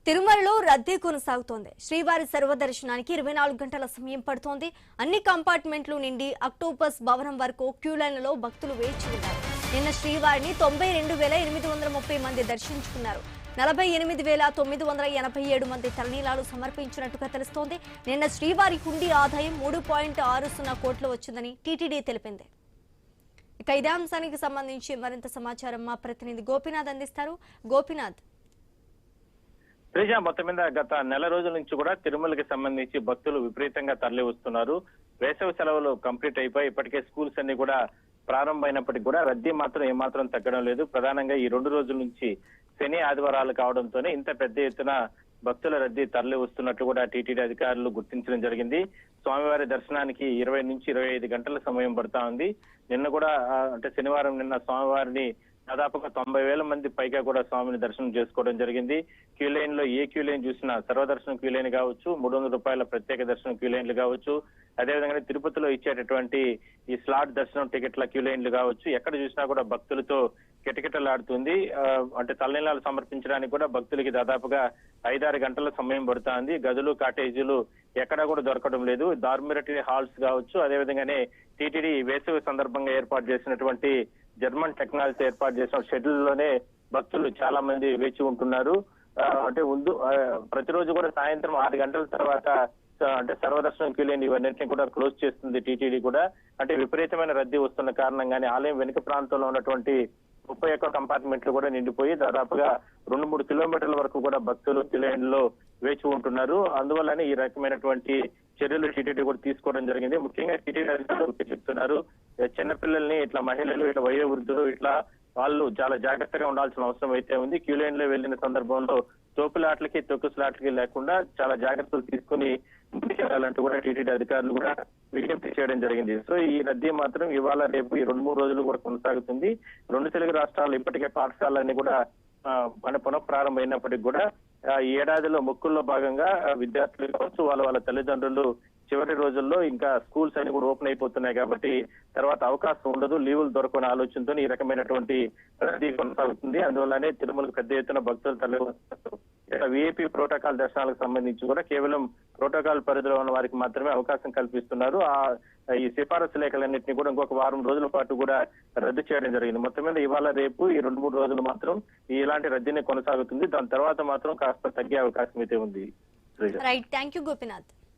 తిరుమలలో రద్దీ కొనసాగుతోంది. శ్రీవారి సర్వదర్శనానికి 24 గంటల సమయం పడుతోంది. అన్ని కంపార్ట్మెంట్లు నిండి అక్టోపస్ భవనం వరకు క్యూ లైన్లలో భక్తులు వేచి ఉన్నారు. నిన్న శ్రీవారిని 92,830 మంది దర్శించుకున్నారు. 48,987 మంది తలనీలాలు సమర్పించినట్టుగా తెలుస్తోంది. నిన్న శ్రీవారి హుండీ ఆదాయం 3.60 కోట్లు వచ్చిందని టీటీడీ తెలిపింది. ఇక ఇదే అంశానికి సంబంధించి మరింత సమాచారం మా ప్రతినిధి గోపినాథ్ అందిస్తారు. గోపినాథ్, మొత్తం మీద గత నెల రోజుల నుంచి కూడా తిరుమలకి సంబంధించి భక్తులు విపరీతంగా తరలి వస్తున్నారు. వేసవి సెలవులు కంప్లీట్ అయిపోయి ఇప్పటికే స్కూల్స్ అన్ని కూడా ప్రారంభమైనప్పటికీ కూడా రద్దీ మాత్రం ఏమాత్రం తగ్గడం లేదు. ప్రధానంగా ఈ 2 రోజుల నుంచి శని ఆదివారాలు కావడంతోనే ఇంత పెద్ద ఎత్తున భక్తుల రద్దీ తరలి వస్తున్నట్లు కూడా టీటీడీ అధికారులు గుర్తించడం జరిగింది. స్వామివారి దర్శనానికి 20 నుంచి 25 గంటల సమయం పడతా ఉంది. నిన్న కూడా అంటే శనివారం నిన్న స్వామివారిని దాదాపుగా 90,000 మంది పైగా కూడా స్వామిని దర్శనం చేసుకోవడం జరిగింది. క్యూ లైన్ లో ఏ క్యూ లైన్ చూసినా సర్వదర్శనం క్యూ లైన్ కావచ్చు, 300 రూపాయల ప్రత్యేక దర్శనం క్యూ లైన్లు కావచ్చు, అదేవిధంగా తిరుపతిలో ఇచ్చేటటువంటి ఈ స్లాట్ దర్శనం టికెట్ల క్యూ లైన్లు కావచ్చు, ఎక్కడ చూసినా కూడా భక్తులతో కిటకిటలాడుతుంది. అంటే తలనీలాలు సమర్పించడానికి కూడా భక్తులకి దాదాపుగా 5-6 గంటల సమయం పడుతుంది. గదులు కాటేజీలు ఎక్కడా కూడా దొరకడం లేదు. డార్మిటరీ హాల్స్ కావచ్చు, అదేవిధంగానే టీటీడీ వేసవి సందర్భంగా ఏర్పాటు చేసినటువంటి జర్మన్ టెక్నాలజీ ఏర్పాటు చేసిన షెడ్యూల్ లోనే భక్తులు చాలా మంది వేచి ఉంటున్నారు. అంటే ముందు ప్రతిరోజు కూడా సాయంత్రం 6 గంటల తర్వాత అంటే సర్వదర్శనం క్యూ లైన్ ఇవన్నింటినీ కూడా క్లోజ్ చేస్తుంది టీటీడీ కూడా. అంటే విపరీతమైన రద్దీ వస్తున్న కారణంగానే ఆలయం వెనుక ప్రాంతంలో ఉన్నటువంటి 31 కంపార్ట్మెంట్లు కూడా నిండిపోయి దాదాపుగా 2-3 కిలోమీటర్ల వరకు కూడా భక్తులు క్యూ లైన్ లో వేచి ఉంటున్నారు. అందువల్లనే ఈ రకమైనటువంటి చర్యలు టీటీడీ కూడా తీసుకోవడం జరిగింది. ముఖ్యంగా టీటీడీ అధికారులు చెప్తున్నారు, చిన్నపిల్లల్ని ఇట్లా మహిళలు ఇట్లా వయోవృద్ధులు ఇట్లా వాళ్ళు చాలా జాగ్రత్తగా ఉండాల్సిన అవసరం అయితే ఉంది. క్యూ లైన్ లో వెళ్లిన సందర్భంలో తోపులాట్లకి తొక్కులాట్లకి లేకుండా చాలా జాగ్రత్తలు తీసుకుని ముందుకెళ్లాలంటూ కూడా టీటీడీ అధికారులు కూడా విజ్ఞప్తి చేయడం జరిగింది. సో ఈ రద్దీ మాత్రం ఇవాళ రేపు ఈ 2-3 రోజులు కూడా కొనసాగుతుంది. 2 తెలుగు రాష్ట్రాలు ఇప్పటికే పాఠశాలన్నీ కూడా పునఃప్రారంభమైనప్పటికీ కూడా ఈ ఏడాదిలో మొక్కుల్లో భాగంగా విద్యార్థులు కావచ్చు, వాళ్ళ తల్లిదండ్రులు చివరి రోజుల్లో ఇంకా స్కూల్స్ అన్ని కూడా ఓపెన్ అయిపోతున్నాయి కాబట్టి తర్వాత అవకాశం ఉండదు, లీవులు దొరకని ఆలోచనతో ఈ రకమైనటువంటి రద్దీ కొనసాగుతుంది. అందువల్లనే తిరుమలకు పెద్ద ఎత్తున భక్తులు తరలి వస్తారు. విఐపి ప్రోటోకాల్ దర్శనాలకు సంబంధించి కూడా కేవలం ప్రోటోకాల్ పరిధిలో ఉన్న వారికి మాత్రమే అవకాశం కల్పిస్తున్నారు. ఈ సిఫారసు లేఖలన్నింటినీ కూడా ఇంకొక వారం రోజుల పాటు కూడా రద్దు చేయడం జరిగింది. మొత్తం మీద ఇవాళ రేపు ఈ 2-3 రోజులు మాత్రం ఇలాంటి రద్దీనే కొనసాగుతుంది. దాని తర్వాత మాత్రం కాస్త తగ్గే అవకాశం అయితే ఉంది. Right, thank you Gopinath.